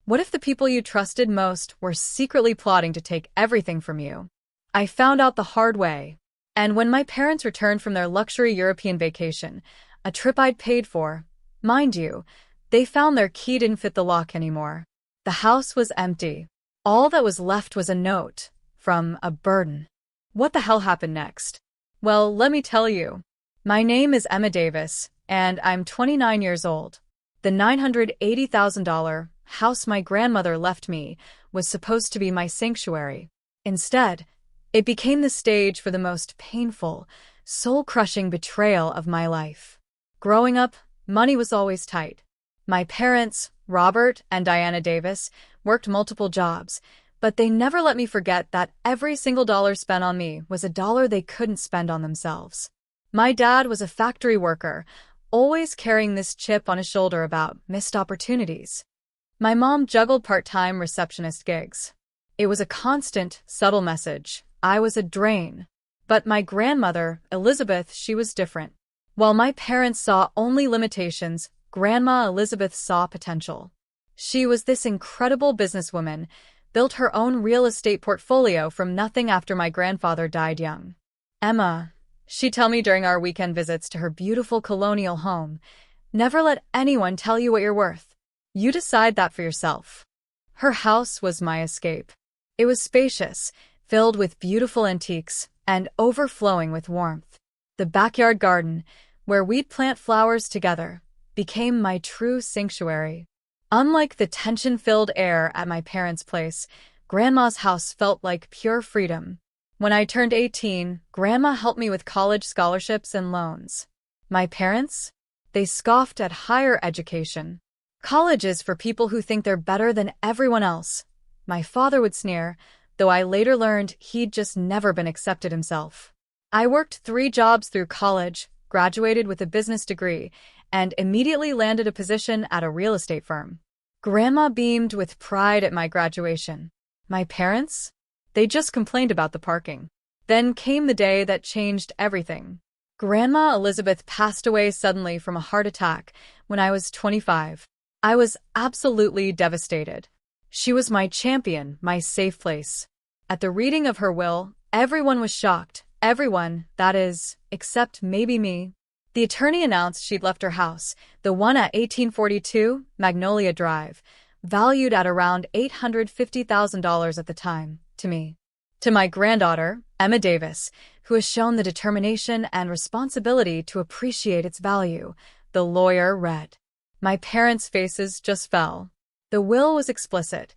What if the people you trusted most were secretly plotting to take everything from you? I found out the hard way. And when my parents returned from their luxury European vacation, a trip I'd paid for, mind you, they found their key didn't fit the lock anymore. The house was empty. All that was left was a note from a burden. What the hell happened next? Well, let me tell you. My name is Emma Davis, and I'm 29 years old. The $980,000 house my grandmother left me was supposed to be my sanctuary. Instead, it became the stage for the most painful, soul-crushing betrayal of my life. Growing up, money was always tight. My parents, Robert and Diana Davis, worked multiple jobs, but they never let me forget that every single dollar spent on me was a dollar they couldn't spend on themselves. My dad was a factory worker, always carrying this chip on his shoulder about missed opportunities. My mom juggled part-time receptionist gigs. It was a constant, subtle message. I was a drain. But my grandmother, Elizabeth, she was different. While my parents saw only limitations, Grandma Elizabeth saw potential. She was this incredible businesswoman, built her own real estate portfolio from nothing after my grandfather died young. Emma, she'd tell me during our weekend visits to her beautiful colonial home, never let anyone tell you what you're worth. You decide that for yourself. Her house was my escape. It was spacious, filled with beautiful antiques, and overflowing with warmth. The backyard garden, where we'd plant flowers together, became my true sanctuary. Unlike the tension-filled air at my parents' place, Grandma's house felt like pure freedom. When I turned 18, Grandma helped me with college scholarships and loans. My parents? They scoffed at higher education. College is for people who think they're better than everyone else. My father would sneer, though I later learned he'd just never been accepted himself. I worked 3 jobs through college, graduated with a business degree, and immediately landed a position at a real estate firm. Grandma beamed with pride at my graduation. My parents? They just complained about the parking. Then came the day that changed everything. Grandma Elizabeth passed away suddenly from a heart attack when I was 25. I was absolutely devastated. She was my champion, my safe place. At the reading of her will, everyone was shocked. Everyone, that is, except maybe me. The attorney announced she'd left her house, the one at 1842 Magnolia Drive, valued at around $850,000 at the time, to me. To my granddaughter, Emma Davis, who has shown the determination and responsibility to appreciate its value, the lawyer read. My parents' faces just fell. The will was explicit.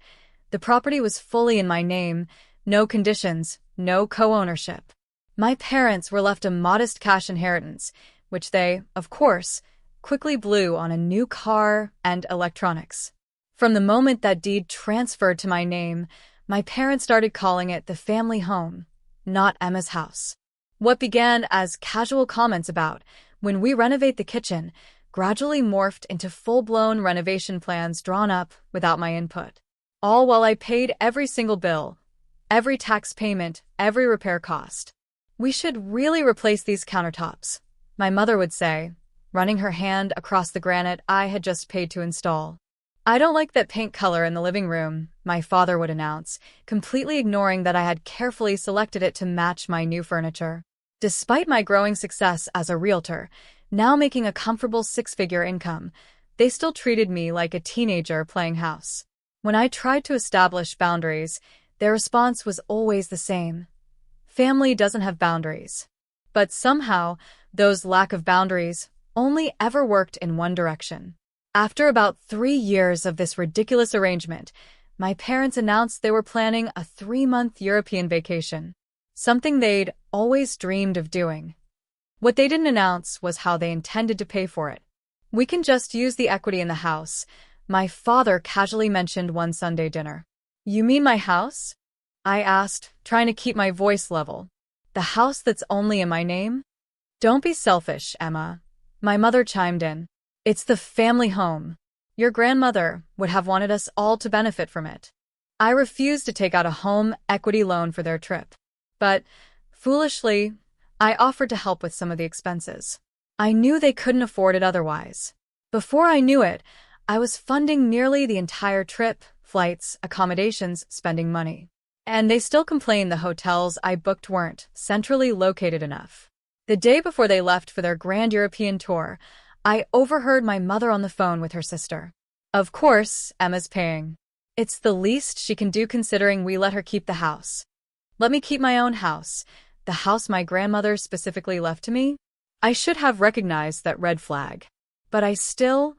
The property was fully in my name, no conditions, no co-ownership. My parents were left a modest cash inheritance, which they, of course, quickly blew on a new car and electronics. From the moment that deed transferred to my name, my parents started calling it the family home, not Emma's house. What began as casual comments about when we renovate the kitchen gradually morphed into full-blown renovation plans drawn up without my input. All while I paid every single bill, every tax payment, every repair cost. We should really replace these countertops, my mother would say, running her hand across the granite I had just paid to install. I don't like that paint color in the living room, my father would announce, completely ignoring that I had carefully selected it to match my new furniture. Despite my growing success as a realtor, now making a comfortable 6-figure income, they still treated me like a teenager playing house. When I tried to establish boundaries, their response was always the same. Family doesn't have boundaries. But somehow, those lack of boundaries only ever worked in one direction. After about 3 years of this ridiculous arrangement, my parents announced they were planning a 3-month European vacation, something they'd always dreamed of doing. What they didn't announce was how they intended to pay for it. We can just use the equity in the house, my father casually mentioned one Sunday dinner. You mean my house? I asked, trying to keep my voice level. The house that's only in my name? Don't be selfish, Emma. My mother chimed in. It's the family home. Your grandmother would have wanted us all to benefit from it. I refused to take out a home equity loan for their trip. But, foolishly, I offered to help with some of the expenses. I knew they couldn't afford it otherwise. Before I knew it, I was funding nearly the entire trip, flights, accommodations, spending money. And they still complain the hotels I booked weren't centrally located enough. The day before they left for their grand European tour, I overheard my mother on the phone with her sister. Of course, Emma's paying. It's the least she can do considering we let her keep the house. Let me keep my own house, the house my grandmother specifically left to me? I should have recognized that red flag. But I still,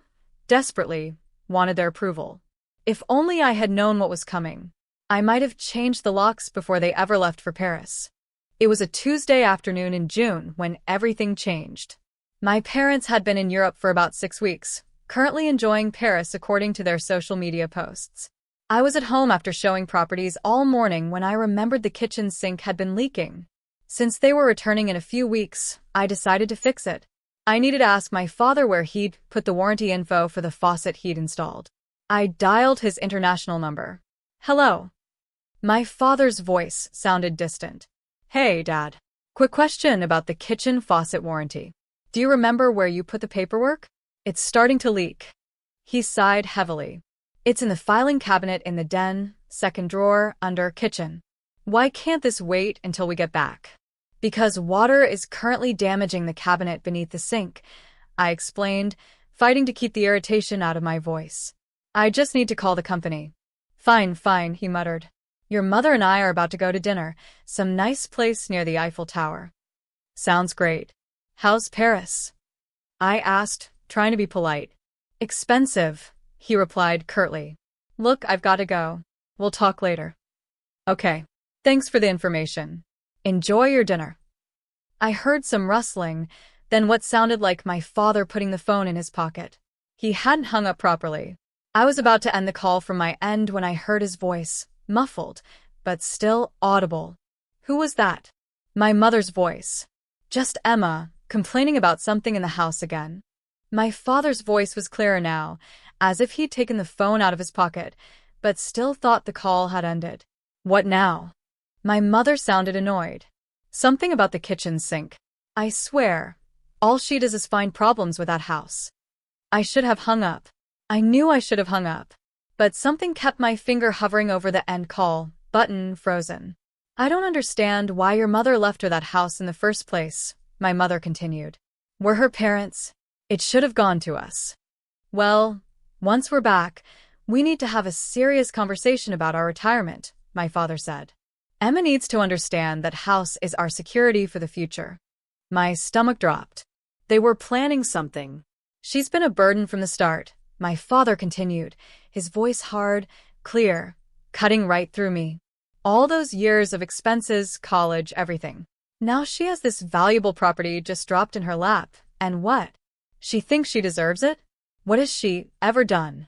desperately, wanted their approval. If only I had known what was coming. I might have changed the locks before they ever left for Paris. It was a Tuesday afternoon in June when everything changed. My parents had been in Europe for about 6 weeks, currently enjoying Paris according to their social media posts. I was at home after showing properties all morning when I remembered the kitchen sink had been leaking. Since they were returning in a few weeks, I decided to fix it. I needed to ask my father where he'd put the warranty info for the faucet he'd installed. I dialed his international number. Hello. My father's voice sounded distant. Hey, Dad. Quick question about the kitchen faucet warranty. Do you remember where you put the paperwork? It's starting to leak. He sighed heavily. It's in the filing cabinet in the den, second drawer, under kitchen. Why can't this wait until we get back? Because water is currently damaging the cabinet beneath the sink, I explained, fighting to keep the irritation out of my voice. I just need to call the company. Fine, he muttered. Your mother and I are about to go to dinner, some nice place near the Eiffel Tower. Sounds great. How's Paris? I asked, trying to be polite. Expensive, he replied curtly. Look, I've got to go. We'll talk later. Okay. Thanks for the information. Enjoy your dinner. I heard some rustling, then what sounded like my father putting the phone in his pocket. He hadn't hung up properly. I was about to end the call from my end when I heard his voice, muffled, but still audible. Who was that? My mother's voice. Just Emma, complaining about something in the house again. My father's voice was clearer now, as if he'd taken the phone out of his pocket, but still thought the call had ended. What now? My mother sounded annoyed. Something about the kitchen sink. I swear, all she does is find problems with that house. I should have hung up. I knew I should have hung up. But something kept my finger hovering over the end call button, frozen. I don't understand why your mother left her that house in the first place, my mother continued. We're her parents. It should have gone to us. Well, once we're back, we need to have a serious conversation about our retirement, my father said. Emma needs to understand that house is our security for the future. My stomach dropped. They were planning something. She's been a burden from the start, my father continued, his voice hard, clear, cutting right through me. All those years of expenses, college, everything. Now she has this valuable property just dropped in her lap, and what? She thinks she deserves it? What has she ever done?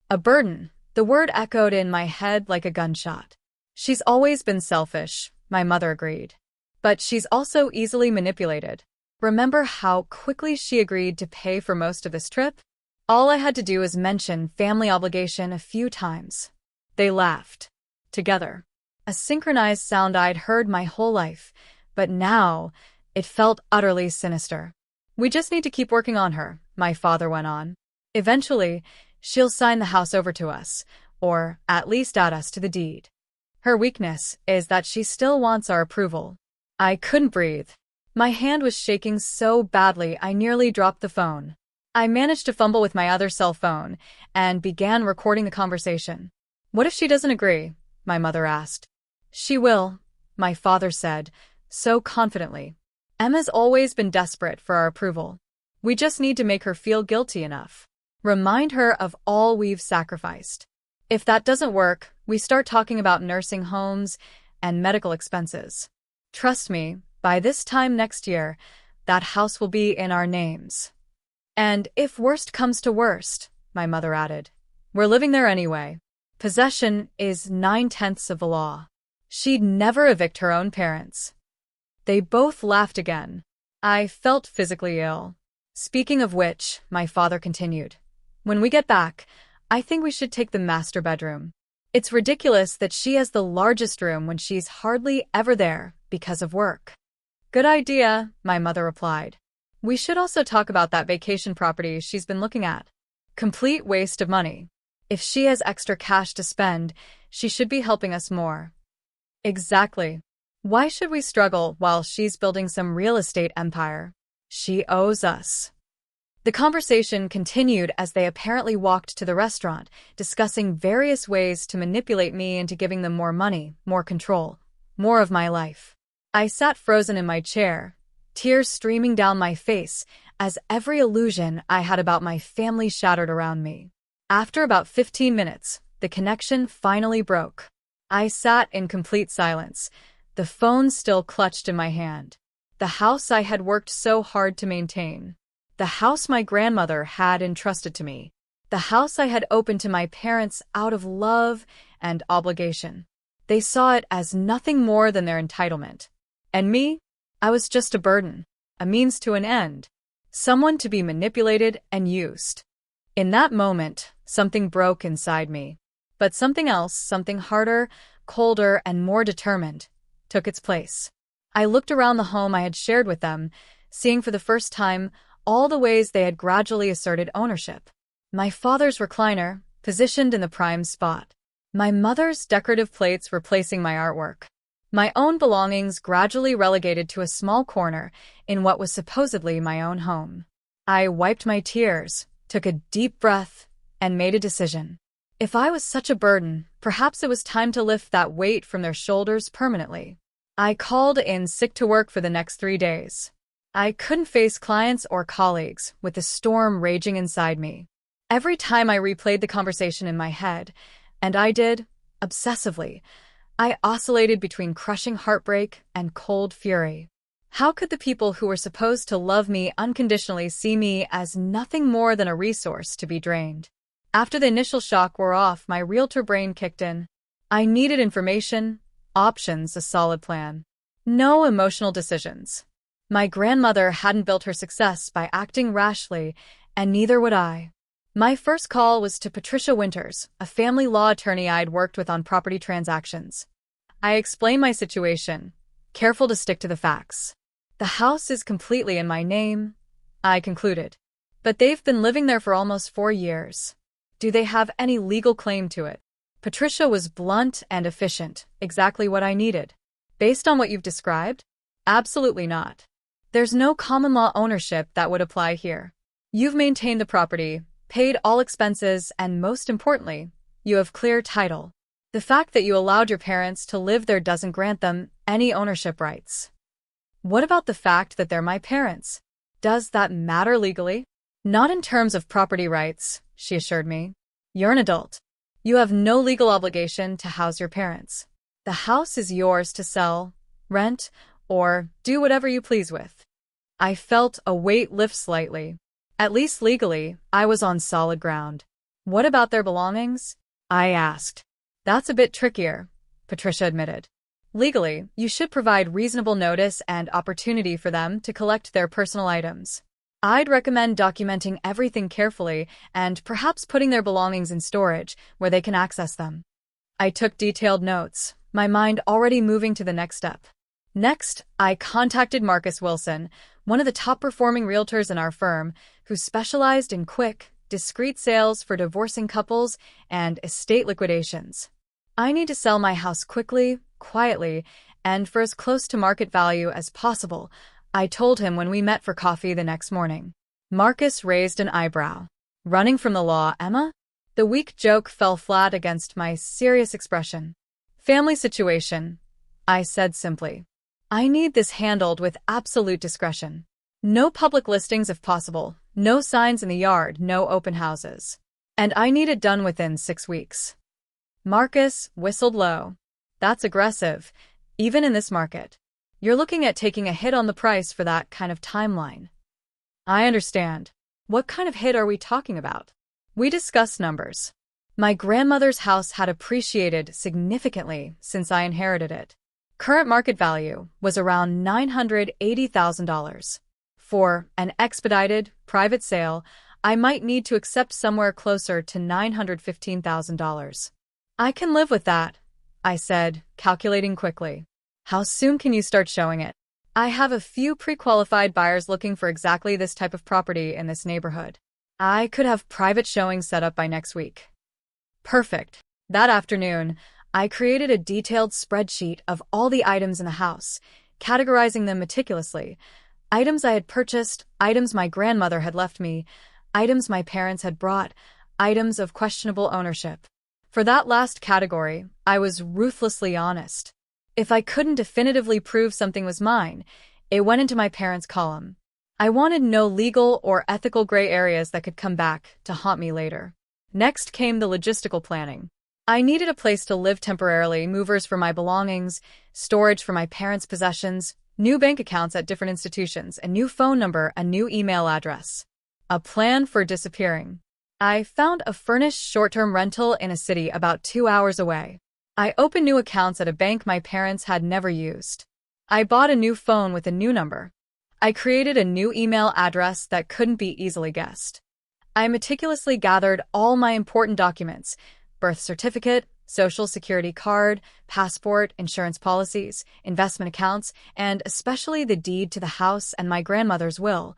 A burden. The word echoed in my head like a gunshot. She's always been selfish, my mother agreed. But she's also easily manipulated. Remember how quickly she agreed to pay for most of this trip? All I had to do was mention family obligation a few times. They laughed. Together. A synchronized sound I'd heard my whole life, but now it felt utterly sinister. We just need to keep working on her, my father went on. Eventually, she'll sign the house over to us, or at least add us to the deed. Her weakness is that she still wants our approval. I couldn't breathe. My hand was shaking so badly I nearly dropped the phone. I managed to fumble with my other cell phone and began recording the conversation. What if she doesn't agree? My mother asked. She will, my father said, so confidently. Emma's always been desperate for our approval. We just need to make her feel guilty enough. Remind her of all we've sacrificed. If that doesn't work, we start talking about nursing homes and medical expenses. Trust me, by this time next year, that house will be in our names. And if worst comes to worst, my mother added, we're living there anyway. Possession is 9/10 of the law. She'd never evict her own parents. They both laughed again. I felt physically ill. Speaking of which, my father continued, when we get back, I think we should take the master bedroom. It's ridiculous that she has the largest room when she's hardly ever there because of work. Good idea, my mother replied. We should also talk about that vacation property she's been looking at. Complete waste of money. If she has extra cash to spend, she should be helping us more. Exactly. Why should we struggle while she's building some real estate empire? She owes us. The conversation continued as they apparently walked to the restaurant, discussing various ways to manipulate me into giving them more money, more control, more of my life. I sat frozen in my chair, tears streaming down my face as every illusion I had about my family shattered around me. After about 15 minutes, the connection finally broke. I sat in complete silence, the phone still clutched in my hand. The house I had worked so hard to maintain. The house my grandmother had entrusted to me. The house I had opened to my parents out of love and obligation. They saw it as nothing more than their entitlement. And me? I was just a burden, a means to an end, someone to be manipulated and used. In that moment, something broke inside me. But something else, something harder, colder, and more determined, took its place. I looked around the home I had shared with them, seeing for the first time all the ways they had gradually asserted ownership. My father's recliner, positioned in the prime spot. My mother's decorative plates replacing my artwork. My own belongings gradually relegated to a small corner in what was supposedly my own home. I wiped my tears, took a deep breath, and made a decision. If I was such a burden, perhaps it was time to lift that weight from their shoulders permanently. I called in sick to work for the next 3 days. I couldn't face clients or colleagues with the storm raging inside me. Every time I replayed the conversation in my head, and I did, obsessively, I oscillated between crushing heartbreak and cold fury. How could the people who were supposed to love me unconditionally see me as nothing more than a resource to be drained? After the initial shock wore off, my realtor brain kicked in. I needed information, options, a solid plan. No emotional decisions. My grandmother hadn't built her success by acting rashly, and neither would I. My first call was to Patricia Winters, a family law attorney I'd worked with on property transactions. I explained my situation, careful to stick to the facts. The house is completely in my name, I concluded. But they've been living there for almost 4 years. Do they have any legal claim to it? Patricia was blunt and efficient, exactly what I needed. Based on what you've described? Absolutely not. There's no common law ownership that would apply here. You've maintained the property, paid all expenses, and most importantly, you have clear title. The fact that you allowed your parents to live there doesn't grant them any ownership rights. What about the fact that they're my parents? Does that matter legally? Not in terms of property rights, she assured me. You're an adult. You have no legal obligation to house your parents. The house is yours to sell, rent, or do whatever you please with. I felt a weight lift slightly. At least legally, I was on solid ground. What about their belongings? I asked. That's a bit trickier, Patricia admitted. Legally, you should provide reasonable notice and opportunity for them to collect their personal items. I'd recommend documenting everything carefully and perhaps putting their belongings in storage where they can access them. I took detailed notes, my mind already moving to the next step. Next, I contacted Marcus Wilson, one of the top-performing realtors in our firm, who specialized in quick, discreet sales for divorcing couples and estate liquidations. I need to sell my house quickly, quietly, and for as close to market value as possible, I told him when we met for coffee the next morning. Marcus raised an eyebrow. Running from the law, Emma? The weak joke fell flat against my serious expression. Family situation, I said simply. I need this handled with absolute discretion. No public listings if possible, no signs in the yard, no open houses. And I need it done within 6 weeks. Marcus whistled low. That's aggressive, even in this market. You're looking at taking a hit on the price for that kind of timeline. I understand. What kind of hit are we talking about? We discussed numbers. My grandmother's house had appreciated significantly since I inherited it. Current market value was around $980,000. For an expedited, private sale, I might need to accept somewhere closer to $915,000. I can live with that, I said, calculating quickly. How soon can you start showing it? I have a few pre-qualified buyers looking for exactly this type of property in this neighborhood. I could have private showings set up by next week. Perfect. That afternoon, I created a detailed spreadsheet of all the items in the house, categorizing them meticulously. Items I had purchased, items my grandmother had left me, items my parents had brought, items of questionable ownership. For that last category, I was ruthlessly honest. If I couldn't definitively prove something was mine, it went into my parents' column. I wanted no legal or ethical gray areas that could come back to haunt me later. Next came the logistical planning. I needed a place to live temporarily, movers for my belongings, storage for my parents' possessions, new bank accounts at different institutions, a new phone number, a new email address. A plan for disappearing. I found a furnished short-term rental in a city about 2 hours away. I opened new accounts at a bank my parents had never used. I bought a new phone with a new number. I created a new email address that couldn't be easily guessed. I meticulously gathered all my important documents: birth certificate, social security card, passport, insurance policies, investment accounts, and especially the deed to the house and my grandmother's will,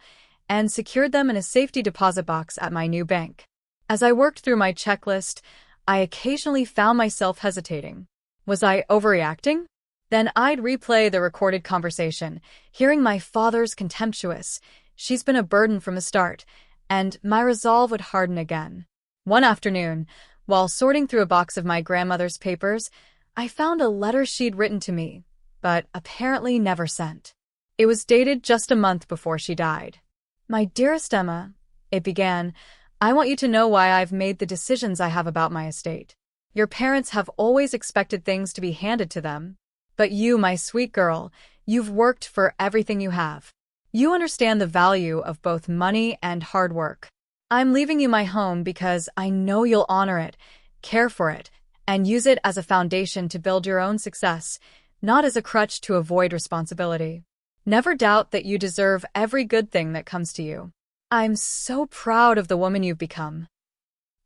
and secured them in a safety deposit box at my new bank. As I worked through my checklist, I occasionally found myself hesitating. Was I overreacting? Then I'd replay the recorded conversation, hearing my father's contemptuous, "She's been a burden from the start," and my resolve would harden again. One afternoon, while sorting through a box of my grandmother's papers, I found a letter she'd written to me, but apparently never sent. It was dated just a month before she died. "My dearest Emma," it began, "I want you to know why I've made the decisions I have about my estate. Your parents have always expected things to be handed to them. But you, my sweet girl, you've worked for everything you have. You understand the value of both money and hard work. I'm leaving you my home because I know you'll honor it, care for it, and use it as a foundation to build your own success, not as a crutch to avoid responsibility. Never doubt that you deserve every good thing that comes to you. I'm so proud of the woman you've become."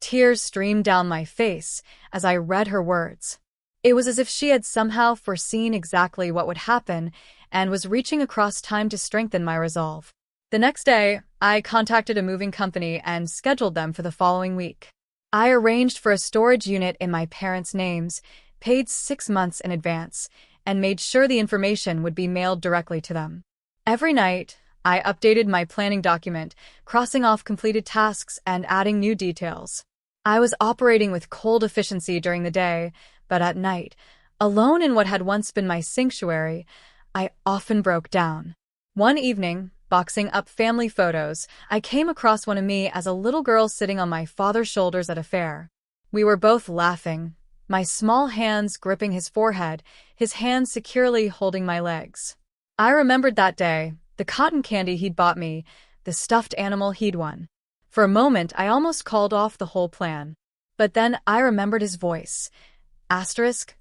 Tears streamed down my face as I read her words. It was as if she had somehow foreseen exactly what would happen and was reaching across time to strengthen my resolve. The next day, I contacted a moving company and scheduled them for the following week. I arranged for a storage unit in my parents' names, paid 6 months in advance, and made sure the information would be mailed directly to them. Every night, I updated my planning document, crossing off completed tasks and adding new details. I was operating with cold efficiency during the day, but at night, alone in what had once been my sanctuary, I often broke down. One evening, boxing up family photos, I came across one of me as a little girl sitting on my father's shoulders at a fair. We were both laughing, my small hands gripping his forehead, his hands securely holding my legs. I remembered that day, the cotton candy he'd bought me, the stuffed animal he'd won. For a moment, I almost called off the whole plan. But then I remembered his voice.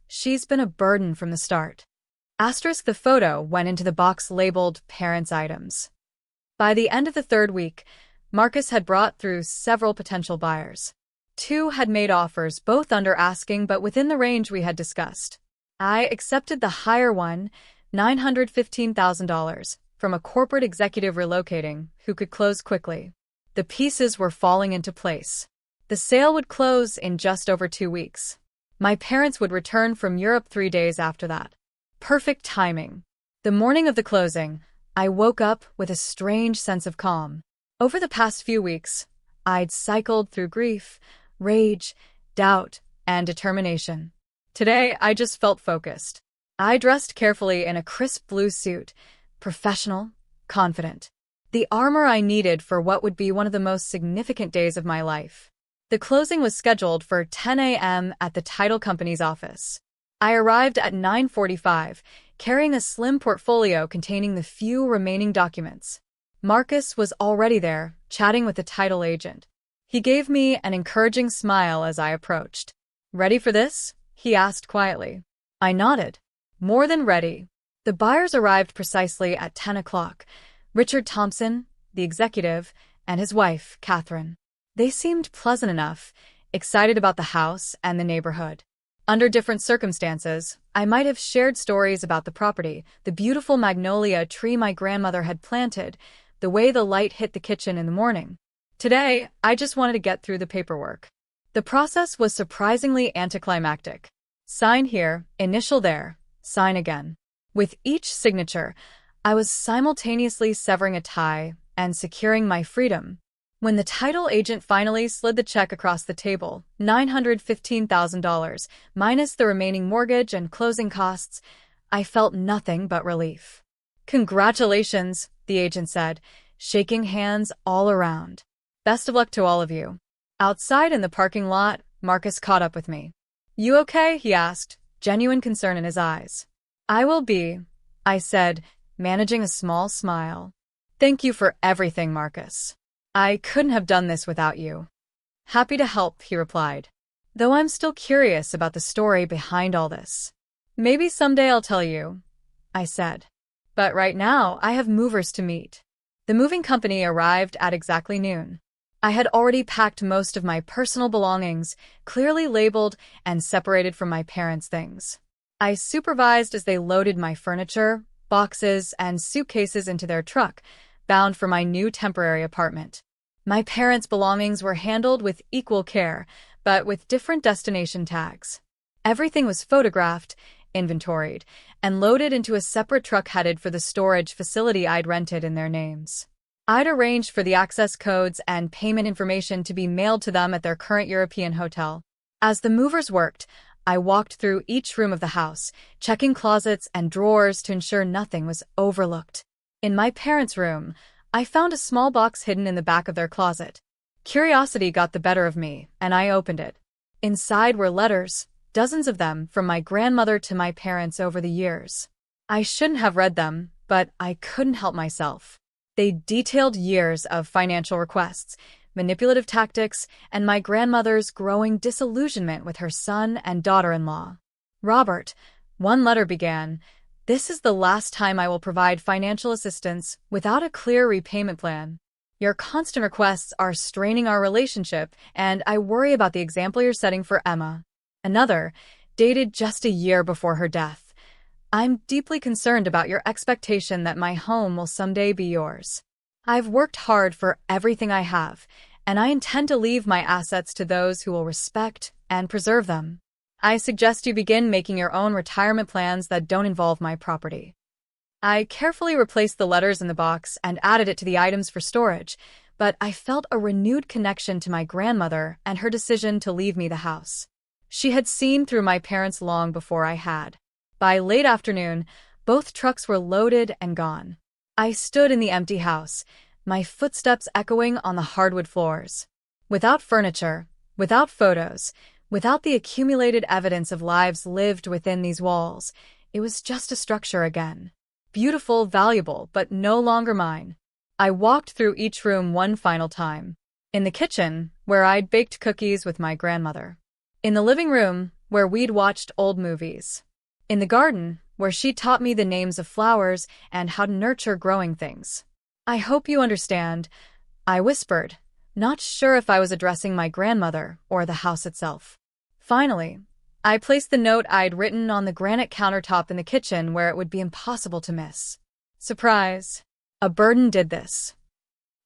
"She's been a burden from the start." The photo went into the box labeled Parents' Items. By the end of the 3rd week, Marcus had brought through several potential buyers. 2 had made offers, both under asking but within the range we had discussed. I accepted the higher one, $915,000, from a corporate executive relocating who could close quickly. The pieces were falling into place. The sale would close in just over 2 weeks. My parents would return from Europe 3 days after that. Perfect timing. The morning of the closing, I woke up with a strange sense of calm. Over the past few weeks, I'd cycled through grief, rage, doubt, and determination. Today, I just felt focused. I dressed carefully in a crisp blue suit, professional, confident. The armor I needed for what would be one of the most significant days of my life. The closing was scheduled for 10 a.m. at the title company's office. I arrived at 9:45, carrying a slim portfolio containing the few remaining documents. Marcus was already there, chatting with the title agent. He gave me an encouraging smile as I approached. "Ready for this?" he asked quietly. I nodded. More than ready. The buyers arrived precisely at 10 o'clock. Richard Thompson, the executive, and his wife, Catherine. They seemed pleasant enough, excited about the house and the neighborhood. Under different circumstances, I might have shared stories about the property, the beautiful magnolia tree my grandmother had planted, the way the light hit the kitchen in the morning. Today, I just wanted to get through the paperwork. The process was surprisingly anticlimactic. Sign here, initial there, sign again. With each signature, I was simultaneously severing a tie and securing my freedom. When the title agent finally slid the check across the table, $915,000, minus the remaining mortgage and closing costs, I felt nothing but relief. Congratulations, the agent said, shaking hands all around. Best of luck to all of you. Outside in the parking lot, Marcus caught up with me. You okay? He asked, genuine concern in his eyes. I will be, I said, managing a small smile. Thank you for everything, Marcus. I couldn't have done this without you. Happy to help, he replied. Though I'm still curious about the story behind all this. Maybe someday I'll tell you, I said. But right now, I have movers to meet. The moving company arrived at exactly noon. I had already packed most of my personal belongings, clearly labeled and separated from my parents' things. I supervised as they loaded my furniture, boxes, and suitcases into their truck, bound for my new temporary apartment. My parents' belongings were handled with equal care, but with different destination tags. Everything was photographed, inventoried, and loaded into a separate truck headed for the storage facility I'd rented in their names. I'd arranged for the access codes and payment information to be mailed to them at their current European hotel. As the movers worked, I walked through each room of the house, checking closets and drawers to ensure nothing was overlooked. In my parents' room, I found a small box hidden in the back of their closet. Curiosity got the better of me, and I opened it. Inside were letters, dozens of them, from my grandmother to my parents over the years. I shouldn't have read them, but I couldn't help myself. They detailed years of financial requests, manipulative tactics, and my grandmother's growing disillusionment with her son and daughter-in-law. Robert, one letter began, "This is the last time I will provide financial assistance without a clear repayment plan. Your constant requests are straining our relationship, and I worry about the example you're setting for Emma." Another, dated just a year before her death. "I'm deeply concerned about your expectation that my home will someday be yours. I've worked hard for everything I have, and I intend to leave my assets to those who will respect and preserve them. I suggest you begin making your own retirement plans that don't involve my property." I carefully replaced the letters in the box and added it to the items for storage, but I felt a renewed connection to my grandmother and her decision to leave me the house. She had seen through my parents long before I had. By late afternoon, both trucks were loaded and gone. I stood in the empty house, my footsteps echoing on the hardwood floors. Without furniture, without photos, without the accumulated evidence of lives lived within these walls, it was just a structure again. Beautiful, valuable, but no longer mine. I walked through each room one final time. In the kitchen, where I'd baked cookies with my grandmother. In the living room, where we'd watched old movies. In the garden, where she taught me the names of flowers and how to nurture growing things. "I hope you understand," I whispered, not sure if I was addressing my grandmother or the house itself. Finally, I placed the note I'd written on the granite countertop in the kitchen where it would be impossible to miss. Surprise. A burden did this.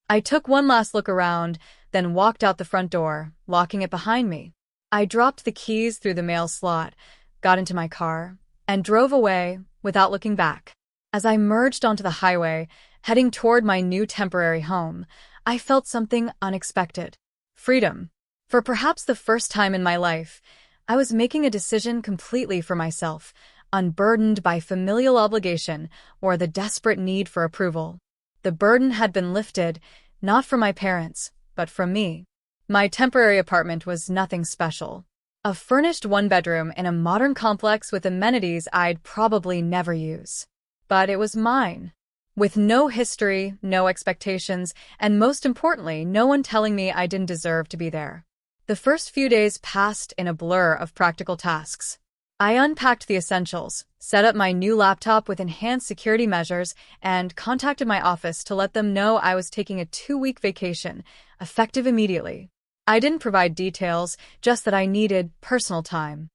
I took one last look around, then walked out the front door, locking it behind me. I dropped the keys through the mail slot, got into my car, and drove away without looking back. As I merged onto the highway, heading toward my new temporary home, I felt something unexpected. Freedom. For perhaps the first time in my life, I was making a decision completely for myself, unburdened by familial obligation or the desperate need for approval. The burden had been lifted, not from my parents, but from me. My temporary apartment was nothing special. A furnished one-bedroom in a modern complex with amenities I'd probably never use. But it was mine. With no history, no expectations, and most importantly, no one telling me I didn't deserve to be there. The first few days passed in a blur of practical tasks. I unpacked the essentials, set up my new laptop with enhanced security measures, and contacted my office to let them know I was taking a 2-week vacation, effective immediately. I didn't provide details, just that I needed personal time.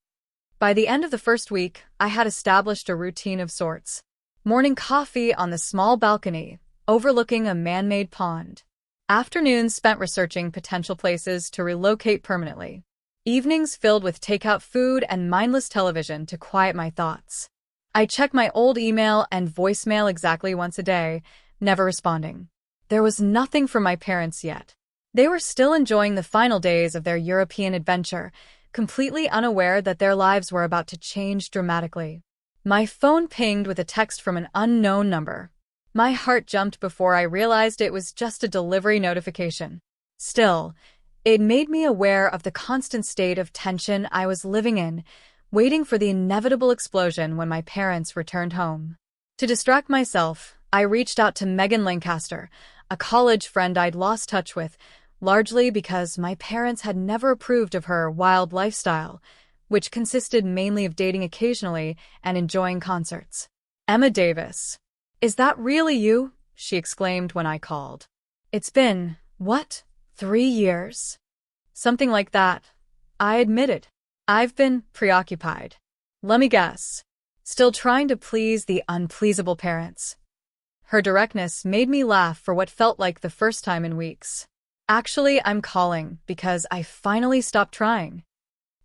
By the end of the first week, I had established a routine of sorts. Morning coffee on the small balcony, overlooking a man-made pond. Afternoons spent researching potential places to relocate permanently. Evenings filled with takeout food and mindless television to quiet my thoughts. I check my old email and voicemail exactly once a day, never responding. There was nothing from my parents yet. They were still enjoying the final days of their European adventure, completely unaware that their lives were about to change dramatically. My phone pinged with a text from an unknown number. My heart jumped before I realized it was just a delivery notification. Still, it made me aware of the constant state of tension I was living in, waiting for the inevitable explosion when my parents returned home. To distract myself, I reached out to Megan Lancaster, a college friend I'd lost touch with, largely because my parents had never approved of her wild lifestyle, which consisted mainly of dating occasionally and enjoying concerts. Emma Davis. "Is that really you?" she exclaimed when I called. "It's been, what, 3 years?" "Something like that," I admitted. "I've been preoccupied. Let me guess. Still trying to please the unpleasable parents." Her directness made me laugh for what felt like the first time in weeks. "Actually, I'm calling because I finally stopped trying."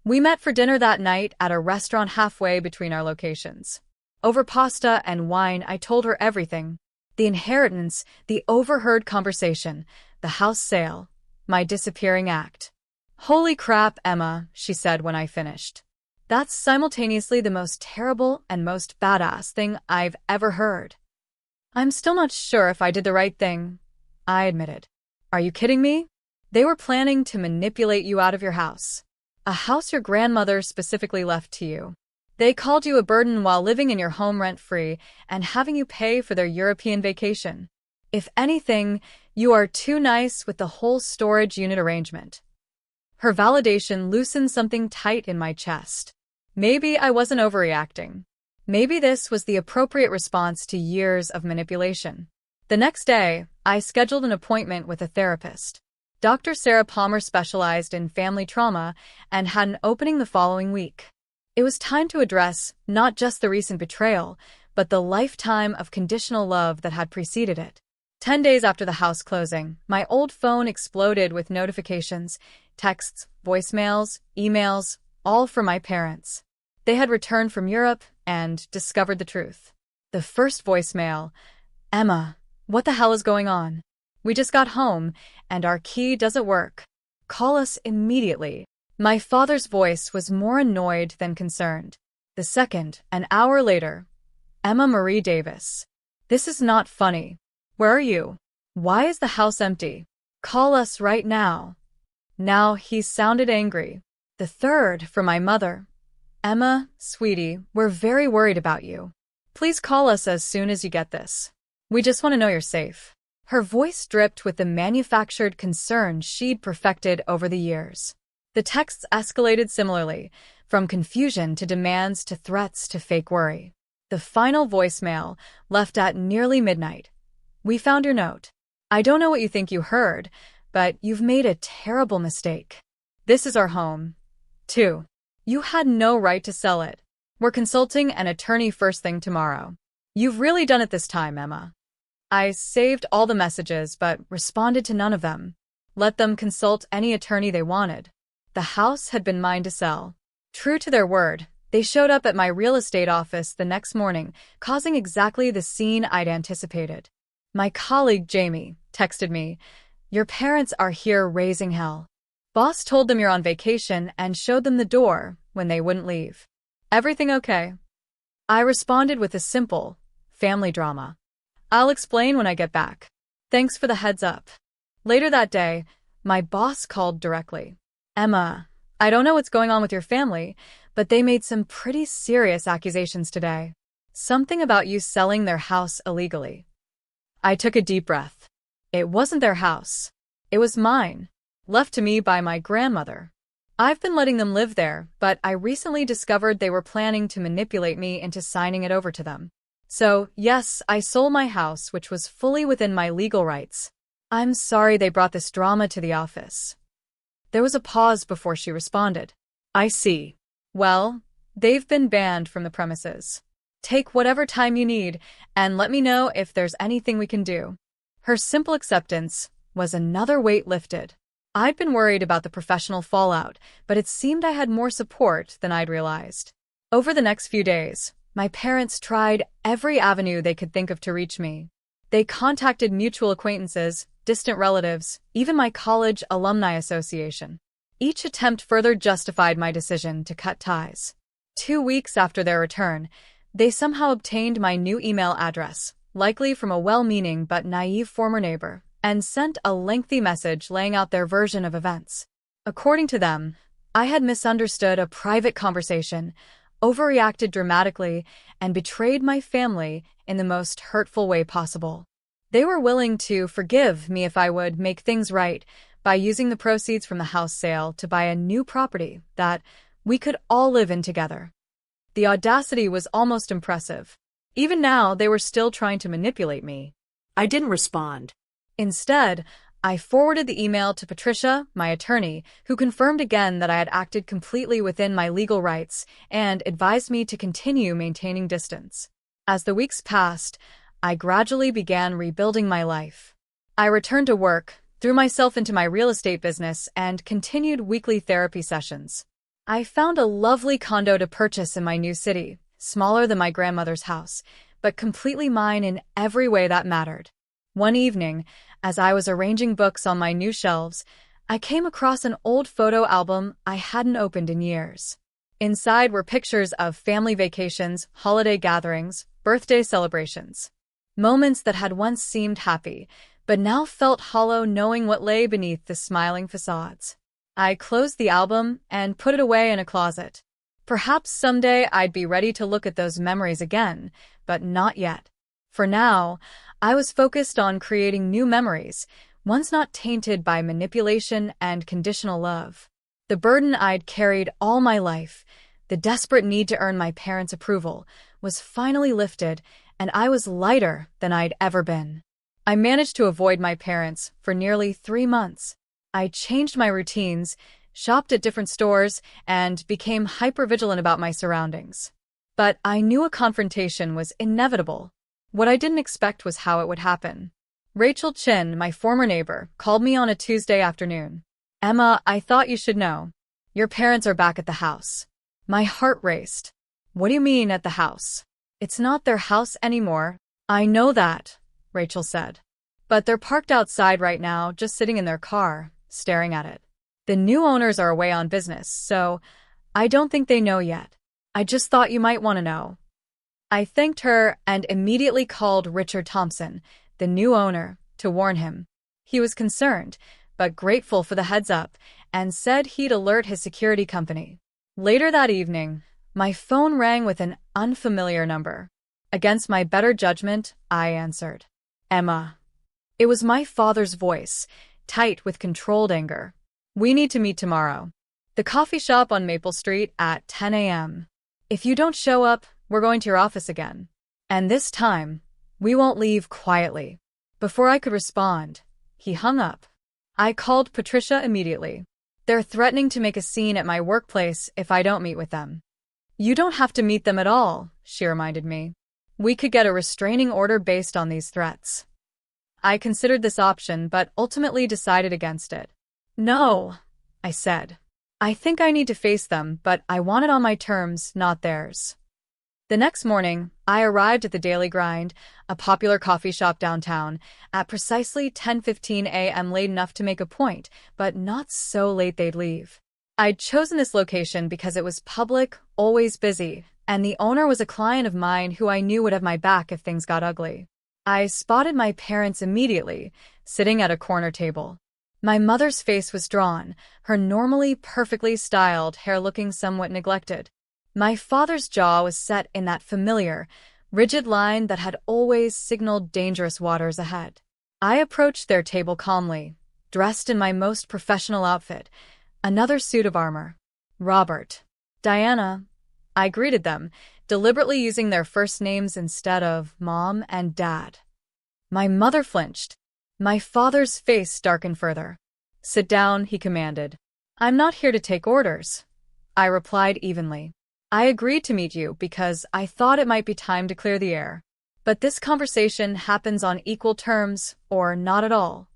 We met for dinner that night at a restaurant halfway between our locations. Over pasta and wine, I told her everything. The inheritance, the overheard conversation, the house sale, my disappearing act. "Holy crap, Emma," she said when I finished. "That's simultaneously the most terrible and most badass thing I've ever heard." "I'm still not sure if I did the right thing," I admitted. "Are you kidding me? They were planning to manipulate you out of your house. A house your grandmother specifically left to you. They called you a burden while living in your home rent-free and having you pay for their European vacation. If anything, you are too nice with the whole storage unit arrangement." Her validation loosened something tight in my chest. Maybe I wasn't overreacting. Maybe this was the appropriate response to years of manipulation. The next day, I scheduled an appointment with a therapist. Dr. Sarah Palmer specialized in family trauma and had an opening the following week. It was time to address not just the recent betrayal, but the lifetime of conditional love that had preceded it. 10 days after the house closing, my old phone exploded with notifications, texts, voicemails, emails, all from my parents. They had returned from Europe and discovered the truth. The first voicemail: "Emma, what the hell is going on? We just got home, and our key doesn't work. Call us immediately." My father's voice was more annoyed than concerned. The second, an hour later: "Emma Marie Davis. This is not funny. Where are you? Why is the house empty? Call us right now." Now he sounded angry. The third, from my mother: "Emma, sweetie, we're very worried about you. Please call us as soon as you get this. We just want to know you're safe." Her voice dripped with the manufactured concern she'd perfected over the years. The texts escalated similarly, from confusion to demands to threats to fake worry. The final voicemail, left at nearly midnight: "We found your note. I don't know what you think you heard, but you've made a terrible mistake. This is our home. 2. You had no right to sell it. We're consulting an attorney first thing tomorrow. You've really done it this time, Emma." I saved all the messages but responded to none of them. Let them consult any attorney they wanted. The house had been mine to sell. True to their word, they showed up at my real estate office the next morning, causing exactly the scene I'd anticipated. My colleague Jamie texted me, "Your parents are here raising hell. Boss told them you're on vacation and showed them the door when they wouldn't leave. Everything okay?" I responded with a simple, "Family drama. I'll explain when I get back. Thanks for the heads up." Later that day, my boss called directly. "Emma, I don't know what's going on with your family, but they made some pretty serious accusations today. Something about you selling their house illegally." I took a deep breath. It wasn't their house. It was mine, left to me by my grandmother. I've been letting them live there, but I recently discovered they were planning to manipulate me into signing it over to them. So, yes, I sold my house, which was fully within my legal rights. I'm sorry they brought this drama to the office. There was a pause before she responded. "I see. Well, they've been banned from the premises. Take whatever time you need, and let me know if there's anything we can do." Her simple acceptance was another weight lifted. I'd been worried about the professional fallout, but it seemed I had more support than I'd realized. Over the next few days, my parents tried every avenue they could think of to reach me. They contacted mutual acquaintances, distant relatives, even my college alumni association. Each attempt further justified my decision to cut ties. 2 weeks after their return, they somehow obtained my new email address, likely from a well-meaning but naive former neighbor, and sent a lengthy message laying out their version of events. According to them, I had misunderstood a private conversation, overreacted dramatically, and betrayed my family in the most hurtful way possible. They were willing to forgive me if I would make things right by using the proceeds from the house sale to buy a new property that we could all live in together. The audacity was almost impressive. Even now, they were still trying to manipulate me. I didn't respond. Instead, I forwarded the email to Patricia, my attorney, who confirmed again that I had acted completely within my legal rights and advised me to continue maintaining distance. As the weeks passed, I gradually began rebuilding my life. I returned to work, threw myself into my real estate business, and continued weekly therapy sessions. I found a lovely condo to purchase in my new city, smaller than my grandmother's house, but completely mine in every way that mattered. One evening, as I was arranging books on my new shelves, I came across an old photo album I hadn't opened in years. Inside were pictures of family vacations, holiday gatherings, birthday celebrations. Moments that had once seemed happy, but now felt hollow knowing what lay beneath the smiling facades. I closed the album and put it away in a closet. Perhaps someday I'd be ready to look at those memories again, but not yet. For now, I was focused on creating new memories, ones not tainted by manipulation and conditional love. The burden I'd carried all my life, the desperate need to earn my parents' approval, was finally lifted, and I was lighter than I'd ever been. I managed to avoid my parents for nearly 3 months. I changed my routines, shopped at different stores, and became hypervigilant about my surroundings. But I knew a confrontation was inevitable. What I didn't expect was how it would happen. Rachel Chin, my former neighbor, called me on a Tuesday afternoon. "Emma, I thought you should know. Your parents are back at the house." My heart raced. "What do you mean at the house?" "It's not their house anymore." "I know that," Rachel said. "But they're parked outside right now, just sitting in their car, staring at it. The new owners are away on business, so I don't think they know yet. I just thought you might want to know." I thanked her and immediately called Richard Thompson, the new owner, to warn him. He was concerned, but grateful for the heads-up, and said he'd alert his security company. Later that evening, my phone rang with an unfamiliar number. Against my better judgment, I answered. "Emma." It was my father's voice, tight with controlled anger. "We need to meet tomorrow. The coffee shop on Maple Street at 10 a.m. If you don't show up, we're going to your office again. And this time, we won't leave quietly." Before I could respond, he hung up. I called Patricia immediately. "They're threatening to make a scene at my workplace if I don't meet with them." "You don't have to meet them at all," she reminded me. "We could get a restraining order based on these threats." I considered this option but ultimately decided against it. "No," I said. "I think I need to face them, but I want it on my terms, not theirs." The next morning, I arrived at the Daily Grind, a popular coffee shop downtown, at precisely 10:15 a.m. late enough to make a point, but not so late they'd leave. I'd chosen this location because it was public, always busy, and the owner was a client of mine who I knew would have my back if things got ugly. I spotted my parents immediately, sitting at a corner table. My mother's face was drawn, her normally perfectly styled hair looking somewhat neglected. My father's jaw was set in that familiar, rigid line that had always signaled dangerous waters ahead. I approached their table calmly, dressed in my most professional outfit, another suit of armor. "Robert." "Diana." I greeted them, deliberately using their first names instead of Mom and Dad. My mother flinched. My father's face darkened further. "Sit down," he commanded. "I'm not here to take orders," I replied evenly. "I agreed to meet you because I thought it might be time to clear the air. But this conversation happens on equal terms, or not at all."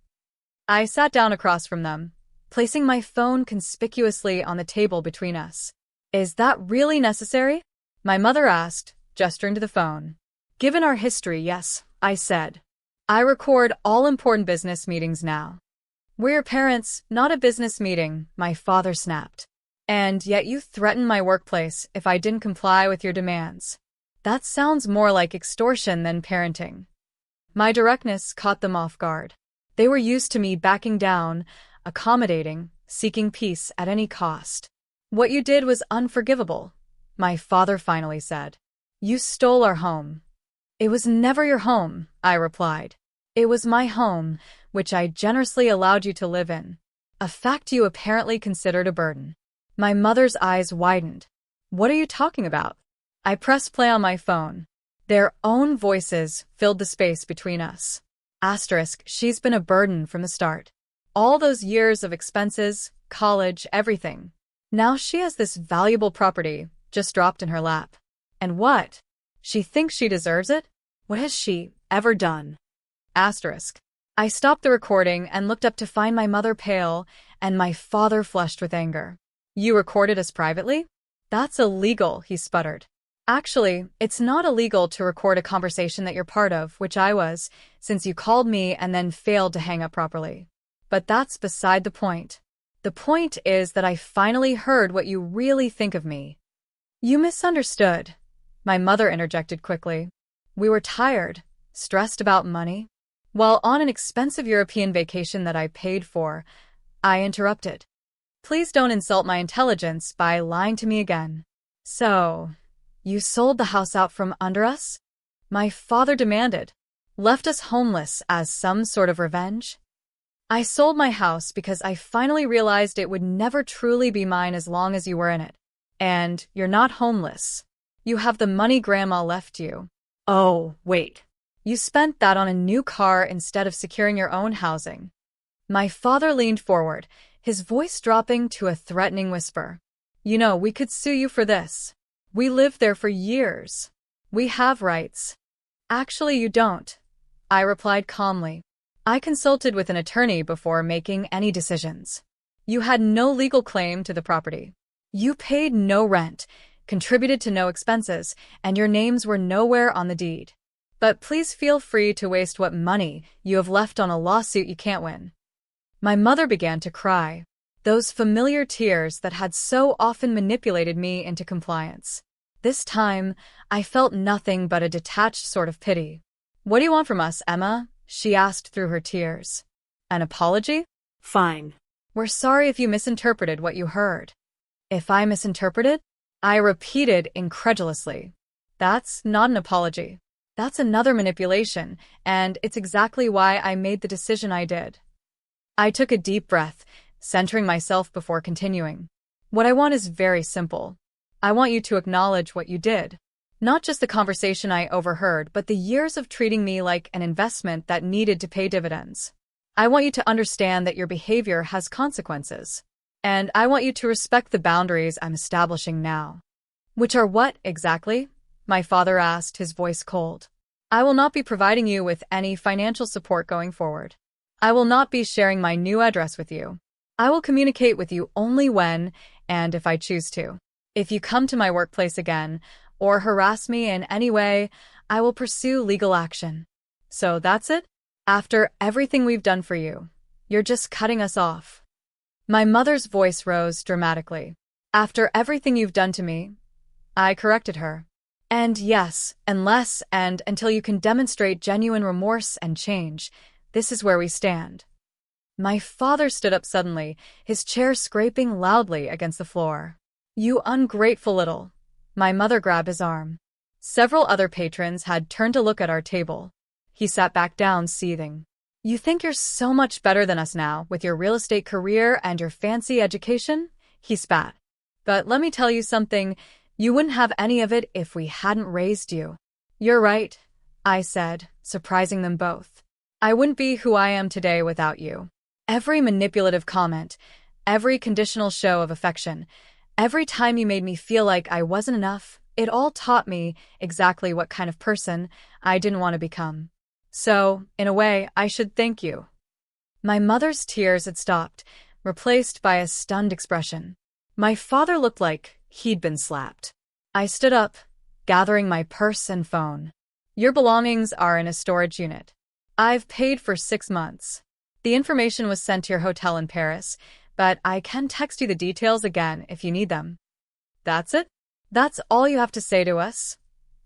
I sat down across from them. placing my phone conspicuously on the table between us. "Is that really necessary?" my mother asked, gesturing to the phone. "Given our history, yes," I said. "I record all important business meetings now." "We're your parents, not a business meeting," my father snapped. "And yet you threatened my workplace if I didn't comply with your demands. That sounds more like extortion than parenting." My directness caught them off guard. They were used to me backing down, accommodating, seeking peace at any cost. "What you did was unforgivable," my father finally said. "You stole our home." "It was never your home," I replied. "It was my home, which I generously allowed you to live in. A fact you apparently considered a burden." My mother's eyes widened. "What are you talking about?" I pressed play on my phone. Their own voices filled the space between us. She's been a burden from the start. All those years of expenses, college, everything. Now she has this valuable property just dropped in her lap. And what? She thinks she deserves it? What has she ever done? I stopped the recording and looked up to find my mother pale and my father flushed with anger. "You recorded us privately?" "That's illegal," he sputtered. "Actually, it's not illegal to record a conversation that you're part of, which I was, since you called me and then failed to hang up properly. But that's beside the point. The point is that I finally heard what you really think of me." "You misunderstood," my mother interjected quickly. "We were tired, stressed about money." While on an expensive European vacation that I paid for, I interrupted. "Please don't insult my intelligence by lying to me again." "So, you sold the house out from under us?" my father demanded. "Left us homeless as some sort of revenge?" "I sold my house because I finally realized it would never truly be mine as long as you were in it. And you're not homeless. You have the money Grandma left you." "Oh, wait. You spent that on a new car instead of securing your own housing." My father leaned forward, his voice dropping to a threatening whisper. "You know, we could sue you for this. We lived there for years. We have rights." "Actually, you don't," I replied calmly. "I consulted with an attorney before making any decisions. You had no legal claim to the property. You paid no rent, contributed to no expenses, and your names were nowhere on the deed. But please feel free to waste what money you have left on a lawsuit you can't win." My mother began to cry, those familiar tears that had so often manipulated me into compliance. This time, I felt nothing but a detached sort of pity. "What do you want from us, Emma?" she asked through her tears. "An apology?" Fine. "We're sorry if you misinterpreted what you heard." "If I misinterpreted?" I repeated incredulously. "That's not an apology. That's another manipulation, and it's exactly why I made the decision I did." I took a deep breath, centering myself before continuing. "What I want is very simple. I want you to acknowledge what you did. Not just the conversation I overheard, but the years of treating me like an investment that needed to pay dividends. I want you to understand that your behavior has consequences. And I want you to respect the boundaries I'm establishing now." "Which are what, exactly?" my father asked, his voice cold. "I will not be providing you with any financial support going forward. I will not be sharing my new address with you. I will communicate with you only when, and if I choose to. If you come to my workplace again, or harass me in any way, I will pursue legal action. So that's it? After everything we've done for you, you're just cutting us off." My mother's voice rose dramatically. "After everything you've done to me," I corrected her. "And yes, unless and until you can demonstrate genuine remorse and change, this is where we stand." My father stood up suddenly, his chair scraping loudly against the floor. "You ungrateful little." My mother grabbed his arm. Several other patrons had turned to look at our table. He sat back down, seething. "You think you're so much better than us now, with your real estate career and your fancy education?" he spat. "But let me tell you something, you wouldn't have any of it if we hadn't raised you." "You're right," I said, surprising them both. "I wouldn't be who I am today without you. Every manipulative comment, every conditional show of affection, every time you made me feel like I wasn't enough, it all taught me exactly what kind of person I didn't want to become. So, in a way, I should thank you." My mother's tears had stopped, replaced by a stunned expression. My father looked like he'd been slapped. I stood up, gathering my purse and phone. Your belongings are in a storage unit. I've paid for 6 months. The information was sent to your hotel in Paris, but I can text you the details again if you need them. That's it? That's all you have to say to us?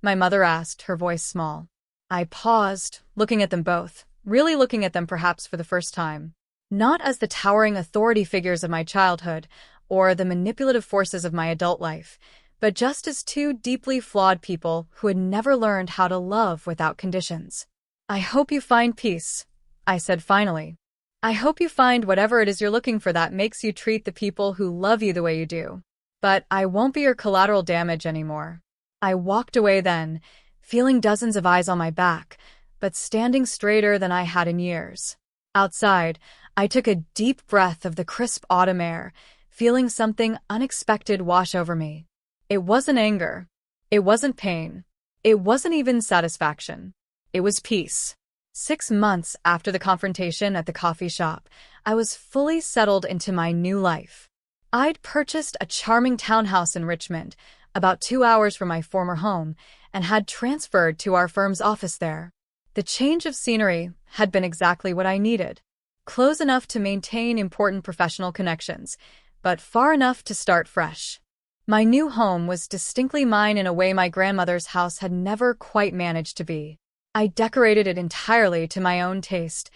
My mother asked, her voice small. I paused, looking at them both, really looking at them perhaps for the first time. Not as the towering authority figures of my childhood, or the manipulative forces of my adult life, but just as two deeply flawed people who had never learned how to love without conditions. I hope you find peace, I said finally. I hope you find whatever it is you're looking for that makes you treat the people who love you the way you do. But I won't be your collateral damage anymore. I walked away then, feeling dozens of eyes on my back, but standing straighter than I had in years. Outside, I took a deep breath of the crisp autumn air, feeling something unexpected wash over me. It wasn't anger. It wasn't pain. It wasn't even satisfaction. It was peace. 6 months after the confrontation at the coffee shop, I was fully settled into my new life. I'd purchased a charming townhouse in Richmond, about 2 hours from my former home, and had transferred to our firm's office there. The change of scenery had been exactly what I needed. Close enough to maintain important professional connections, but far enough to start fresh. My new home was distinctly mine in a way my grandmother's house had never quite managed to be. I decorated it entirely to my own taste,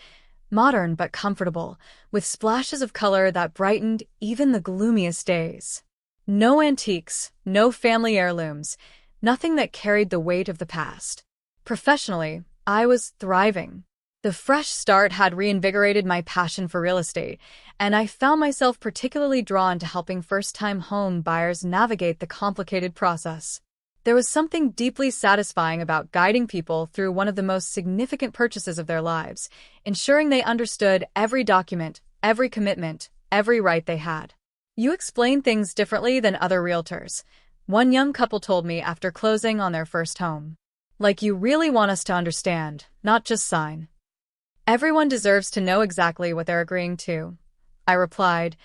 modern but comfortable, with splashes of color that brightened even the gloomiest days. No antiques, no family heirlooms, nothing that carried the weight of the past. Professionally, I was thriving. The fresh start had reinvigorated my passion for real estate, and I found myself particularly drawn to helping first-time home buyers navigate the complicated process. There was something deeply satisfying about guiding people through one of the most significant purchases of their lives, ensuring they understood every document, every commitment, every right they had. You explain things differently than other realtors, one young couple told me after closing on their first home. Like you really want us to understand, not just sign. Everyone deserves to know exactly what they're agreeing to, I replied,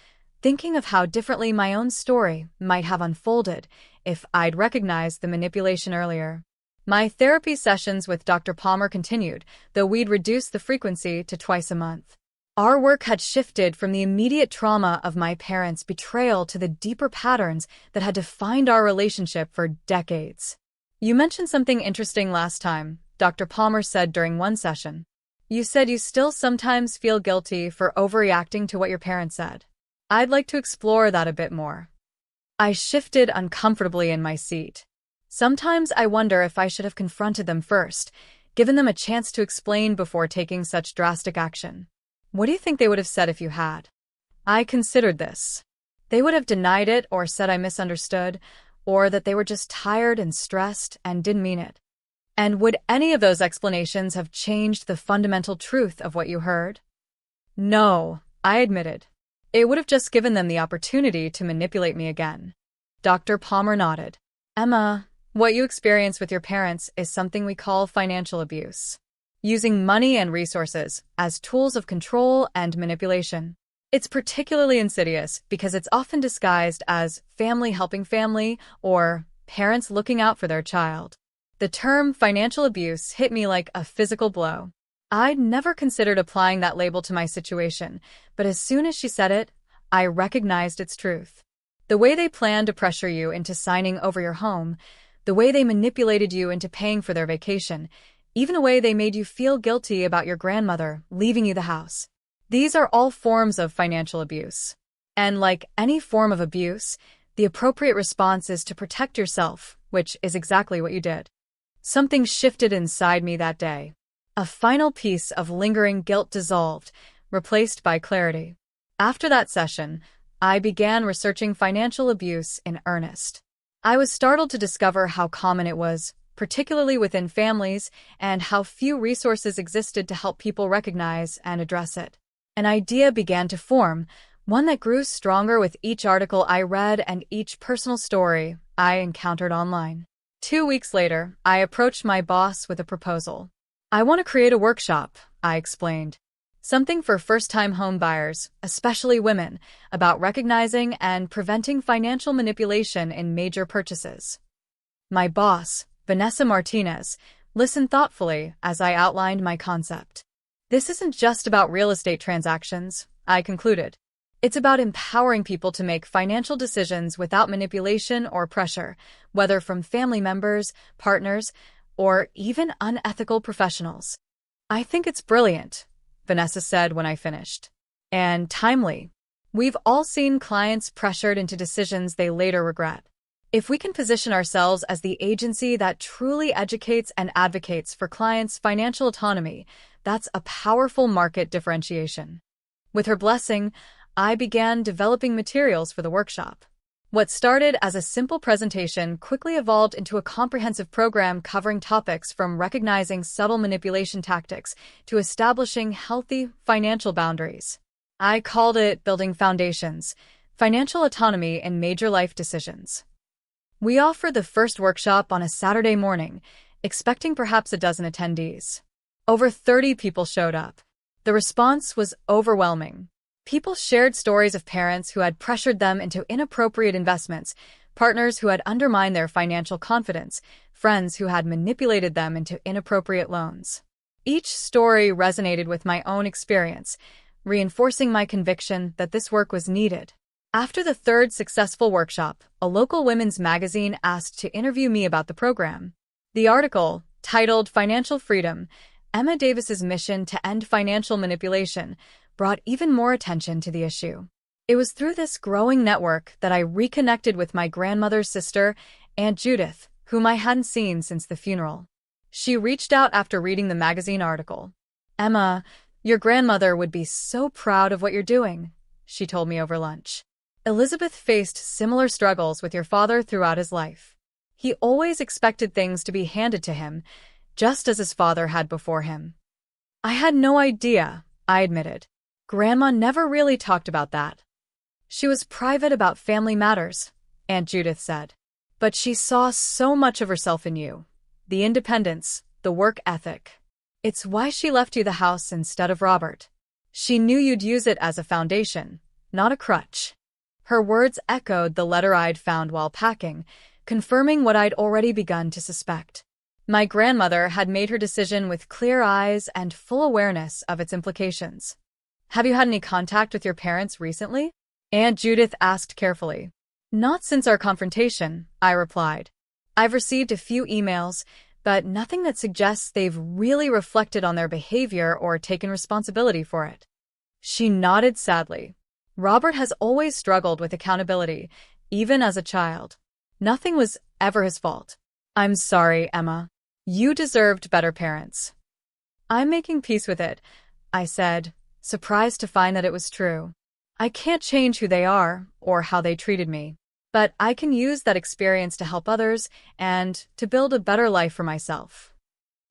thinking of how differently my own story might have unfolded if I'd recognized the manipulation earlier. My therapy sessions with Dr. Palmer continued, though we'd reduced the frequency to twice a month. Our work had shifted from the immediate trauma of my parents' betrayal to the deeper patterns that had defined our relationship for decades. You mentioned something interesting last time, Dr. Palmer said during one session. You said you still sometimes feel guilty for overreacting to what your parents said. I'd like to explore that a bit more. I shifted uncomfortably in my seat. Sometimes I wonder if I should have confronted them first, given them a chance to explain before taking such drastic action. What do you think they would have said if you had? I considered this. They would have denied it or said I misunderstood, or that they were just tired and stressed and didn't mean it. And would any of those explanations have changed the fundamental truth of what you heard? No, I admitted. It would have just given them the opportunity to manipulate me again. Dr. Palmer nodded. Emma, what you experience with your parents is something we call financial abuse. Using money and resources as tools of control and manipulation. It's particularly insidious because it's often disguised as family helping family or parents looking out for their child. The term financial abuse hit me like a physical blow. I'd never considered applying that label to my situation, but as soon as she said it, I recognized its truth. The way they planned to pressure you into signing over your home, the way they manipulated you into paying for their vacation, even the way they made you feel guilty about your grandmother leaving you the house. These are all forms of financial abuse. And like any form of abuse, the appropriate response is to protect yourself, which is exactly what you did. Something shifted inside me that day. A final piece of lingering guilt dissolved, replaced by clarity. After that session, I began researching financial abuse in earnest. I was startled to discover how common it was, particularly within families, and how few resources existed to help people recognize and address it. An idea began to form, one that grew stronger with each article I read and each personal story I encountered online. 2 weeks later, I approached my boss with a proposal. I want to create a workshop, I explained. Something for first-time home buyers, especially women, about recognizing and preventing financial manipulation in major purchases. My boss, Vanessa Martinez, listened thoughtfully as I outlined my concept. This isn't just about real estate transactions, I concluded. It's about empowering people to make financial decisions without manipulation or pressure, whether from family members, partners, or even unethical professionals. I think it's brilliant, Vanessa said when I finished. And timely. We've all seen clients pressured into decisions they later regret. If we can position ourselves as the agency that truly educates and advocates for clients' financial autonomy, that's a powerful market differentiation. With her blessing, I began developing materials for the workshop. What started as a simple presentation quickly evolved into a comprehensive program covering topics from recognizing subtle manipulation tactics to establishing healthy financial boundaries. I called it Building Foundations, Financial Autonomy in Major Life Decisions. We offered the first workshop on a Saturday morning, expecting perhaps a dozen attendees. Over 30 people showed up. The response was overwhelming. People shared stories of parents who had pressured them into inappropriate investments, partners who had undermined their financial confidence, friends who had manipulated them into inappropriate loans. Each story resonated with my own experience, reinforcing my conviction that this work was needed. After the third successful workshop, a local women's magazine asked to interview me about the program. The article, titled Financial Freedom, Emma Davis's Mission to End Financial Manipulation, brought even more attention to the issue. It was through this growing network that I reconnected with my grandmother's sister, Aunt Judith, whom I hadn't seen since the funeral. She reached out after reading the magazine article. "Emma, your grandmother would be so proud of what you're doing," she told me over lunch. "Elizabeth faced similar struggles with your father throughout his life. He always expected things to be handed to him, just as his father had before him." I had no idea, I admitted. Grandma never really talked about that. She was private about family matters, Aunt Judith said. But she saw so much of herself in you. The independence, the work ethic. It's why she left you the house instead of Robert. She knew you'd use it as a foundation, not a crutch. Her words echoed the letter I'd found while packing, confirming what I'd already begun to suspect. My grandmother had made her decision with clear eyes and full awareness of its implications. "Have you had any contact with your parents recently?" Aunt Judith asked carefully. "Not since our confrontation," I replied. "I've received a few emails, but nothing that suggests they've really reflected on their behavior or taken responsibility for it." She nodded sadly. "Robert has always struggled with accountability, even as a child. Nothing was ever his fault." "I'm sorry, Emma. You deserved better parents." "I'm making peace with it," I said, surprised to find that it was true. I can't change who they are or how they treated me, but I can use that experience to help others and to build a better life for myself.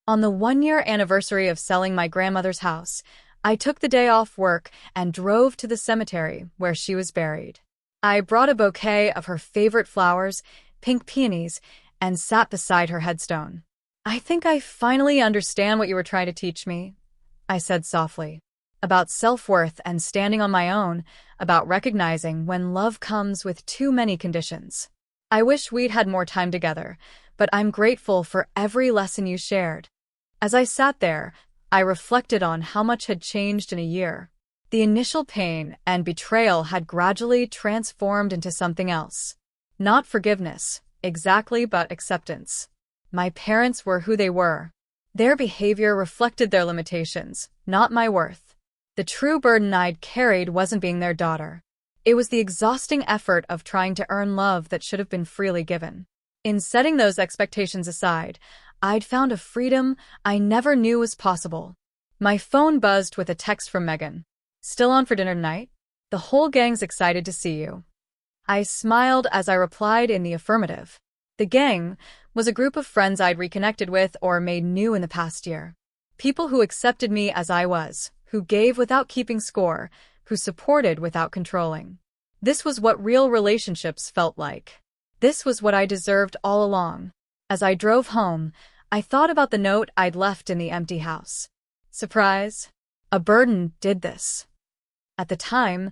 On the 1-year anniversary of selling my grandmother's house, I took the day off work and drove to the cemetery where she was buried. I brought a bouquet of her favorite flowers, pink peonies, and sat beside her headstone. "I think I finally understand what you were trying to teach me," I said softly. "About self-worth and standing on my own, about recognizing when love comes with too many conditions. I wish we'd had more time together, but I'm grateful for every lesson you shared." As I sat there, I reflected on how much had changed in a year. The initial pain and betrayal had gradually transformed into something else. Not forgiveness, exactly, but acceptance. My parents were who they were. Their behavior reflected their limitations, not my worth. The true burden I'd carried wasn't being their daughter. It was the exhausting effort of trying to earn love that should have been freely given. In setting those expectations aside, I'd found a freedom I never knew was possible. My phone buzzed with a text from Megan. "Still on for dinner tonight? The whole gang's excited to see you." I smiled as I replied in the affirmative. The gang was a group of friends I'd reconnected with or made new in the past year. People who accepted me as I was, who gave without keeping score, who supported without controlling. This was what real relationships felt like. This was what I deserved all along. As I drove home, I thought about the note I'd left in the empty house. Surprise? A burden did this. At the time,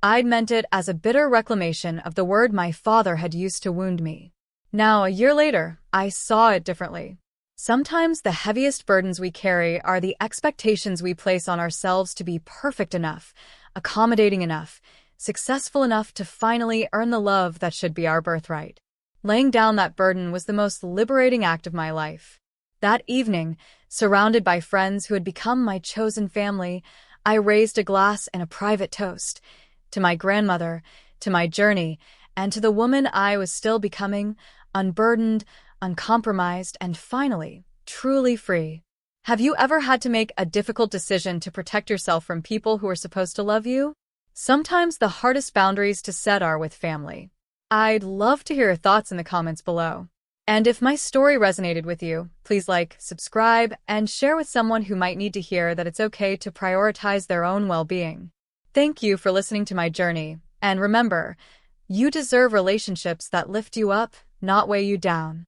I'd meant it as a bitter reclamation of the word my father had used to wound me. Now, a year later, I saw it differently. Sometimes the heaviest burdens we carry are the expectations we place on ourselves to be perfect enough, accommodating enough, successful enough to finally earn the love that should be our birthright. Laying down that burden was the most liberating act of my life. That evening, surrounded by friends who had become my chosen family, I raised a glass and a private toast to my grandmother, to my journey, and to the woman I was still becoming, unburdened, uncompromised, and finally, truly free. Have you ever had to make a difficult decision to protect yourself from people who are supposed to love you? Sometimes the hardest boundaries to set are with family. I'd love to hear your thoughts in the comments below. And if my story resonated with you, please like, subscribe, and share with someone who might need to hear that it's okay to prioritize their own well-being. Thank you for listening to my journey, and remember, you deserve relationships that lift you up, not weigh you down.